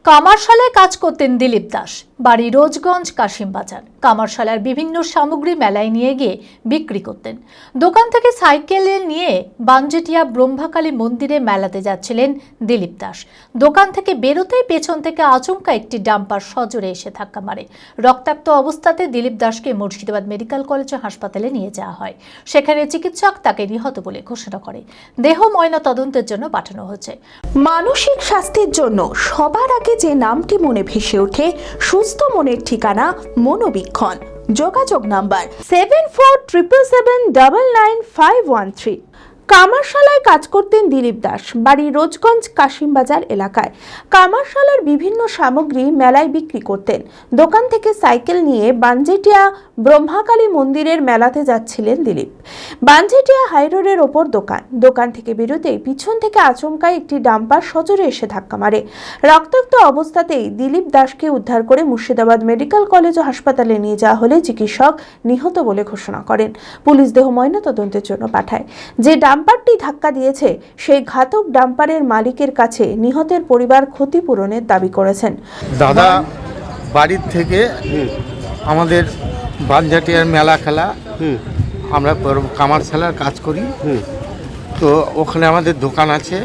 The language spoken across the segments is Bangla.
কামারশালায় কাজ করতেন দিলীপ দাস। বাড়ি রোজগঞ্জ কাশিমবাজার। কামারশালার বিভিন্ন সামগ্রী মেলায় নিয়ে গিয়ে বিক্রি করতেন। দোকান থেকে সাইকেলে নিয়ে বানজেটিয়া ব্রহ্মাকালী মন্দিরে মেলাতে যাচ্ছিলেন দিলীপ দাস। দোকান থেকে বেরোতেই পেছন থেকে আচমকা একটি ডাম্পার সজোরে এসে ধাক্কা মারে। রক্তাক্ত অবস্থাতে দিলীপ দাসকে মুর্শিদাবাদ মেডিকেল কলেজ হাসপাতালে নিয়ে যাওয়া হয়। সেখানে চিকিৎসক তাকে নিহত বলে ঘোষণা করে। দেহ ময়না তদন্তের জন্য পাঠানো হয়েছে। মানসিক স্বাস্থ্যের জন্য সবার আগে যে নামটি মনে ভেসে ওঠে, সুস্থ মনের ঠিকানা মনোবীক্ষণ। যোগাযোগ নাম্বার 7477799513। কামারশালায় কাজ করতেন দিলীপ দাস। বাড়ি রোজগঞ্জ কাশিমবাজার এলাকায়। কামারশালার বিভিন্ন সামগ্রী মেলায় বিক্রি করতেন। দোকান থেকে সাইকেল নিয়ে বানজেটিয়া ব্রহ্মাকালী মন্দিরের মেলাতে যাচ্ছিলেন দিলীপ। বানজেটিয়া হাইরোডের ওপর দোকান থেকে বেরোতেই পিছন থেকে আচমকা একটি ডাম্পার সজোরে এসে ধাক্কা মারে। রক্তাক্ত অবস্থাতেই দিলীপ দাসকে উদ্ধার করে মুর্শিদাবাদ মেডিকেল কলেজ ও হাসপাতালে নিয়ে যাওয়া হলে চিকিৎসক নিহত বলে ঘোষণা করেন। পুলিশ দেহ ময়নাতদন্তের জন্য পাঠায়। যে ডাম্পারটি ধাক্কা দিয়েছে সেই ঘাতক ডাম্পারের মালিকের কাছে নিহতের পরিবার ক্ষতিপূরণের দাবি করেছেন। দাদা বাড়ির থেকে আমাদের বানজাটিয়ার মেলা খেলা, আমরা কামারশালার কাজ করি, তো ওখানে আমাদের দোকান আছে।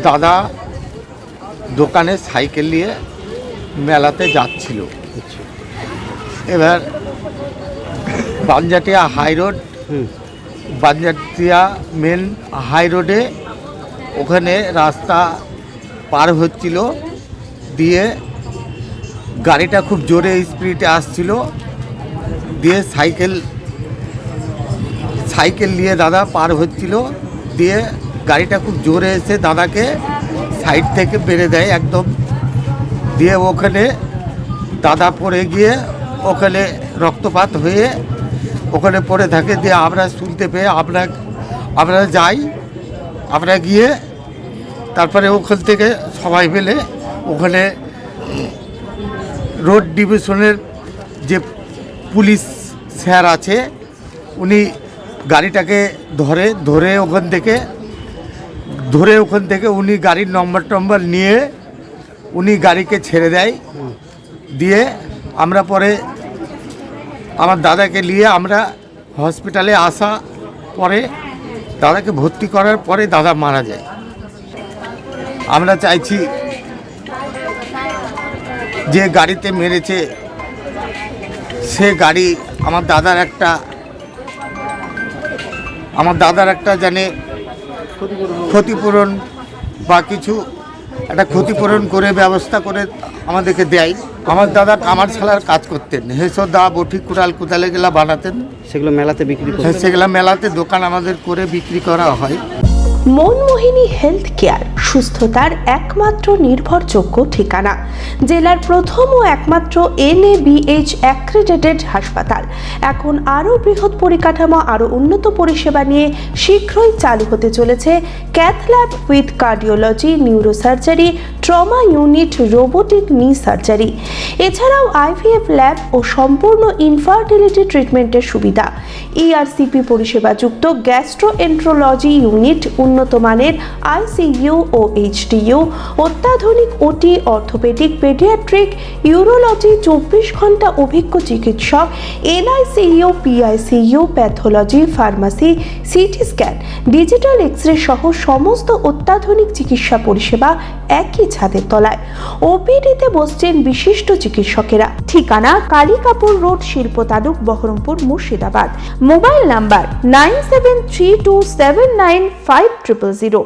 দাদা দোকানে সাইকেল নিয়ে মেলাতে যাচ্ছিল। এবার বানজাটিয়া হাই রোড, বানজাটিয়া মেন হাই রোডে ওখানে রাস্তা পার হচ্ছিল, দিয়ে গাড়িটা খুব জোরে স্পিডে আসছিল, দিয়ে সাইকেল নিয়ে দাদা পার হচ্ছিল, দিয়ে গাড়িটা খুব জোরে এসে দাদাকে সাইড থেকে বেড়ে দেয় একদম, দিয়ে ওখানে দাদা পড়ে গিয়ে ওখানে রক্তপাত হয়ে ওখানে পড়ে থাকে। দিয়ে আমরা শুনতে পেয়ে আমরা যাই, আমরা গিয়ে তারপরে ওখান থেকে সবাই মিলে ওখানে রোড ডিভিশনের যে পুলিশ স্যার আছে, উনি গাড়িটাকে ধরে ওখান থেকে উনি গাড়ির নম্বর নিয়ে উনি গাড়িকে ছেড়ে দেয়। দিয়ে আমরা পরে আমার দাদাকে নিয়ে আমরা হসপিটালে আসা পরে দাদাকে ভর্তি করার পরে দাদা মারা যায়। আমরা চাইছি যে গাড়িতে মেরেছে সে গাড়ি আমার দাদার একটা জানে ক্ষতিপূরণ বা কিছু একটা ক্ষতিপূরণ করে ব্যবস্থা করে আমাদেরকে দেয়। আমার দাদা কামারশালার কাজ করতেন, হেসো দা বটি কুড়াল কোদালে গেলা বানাতেন, সেগুলো মেলাতে বিক্রি করতেন। সেগুলো মেলাতে দোকান আমাদের করে বিক্রি করা হয়। মনমোহিনী হেলথ কেয়ার সুস্থতার একমাত্র নির্ভরযোগ্য ঠিকানা। জেলার প্রথম ও একমাত্র NABH অ্যাক্রেডিটেড হাসপাতাল। এখন আরও বৃহৎ পরিকাঠামো, আরও উন্নত পরিষেবা নিয়ে শীঘ্রই চালু হতে চলেছে cath lab with cardiology, neurosurgery, trauma unit, robotic নি সার্জারি। এছাড়াও IVF ল্যাব ও সম্পূর্ণ ইনফার্টিলিটি ট্রিটমেন্টের সুবিধা। ERCP পরিষেবাযুক্ত গ্যাস্ট্রোএন্ট্রোলজি ইউনিট, উন্নত মানের ICU ও HDU, অত্যাধুনিক OT, অর্থোপেডিক, পেডিয়াট্রিক, ইউরোলজি, 24 ঘন্টা অভিজ্ঞ চিকিৎসক, NICU, PICU, pathology, pharmacy, CT scan, digital x-ray সহ সমস্ত অত্যাধুনিক চিকিৎসা পরিষেবা একই ছাদের তলায়। OPD-তে বসছেন বিশিষ্ট চিকিৎসকেরা। ঠিকানা কালিকাপুর রোড, শিল্প তালুক, বহরমপুর, মুর্শিদাবাদ। Mobile number 9732795000।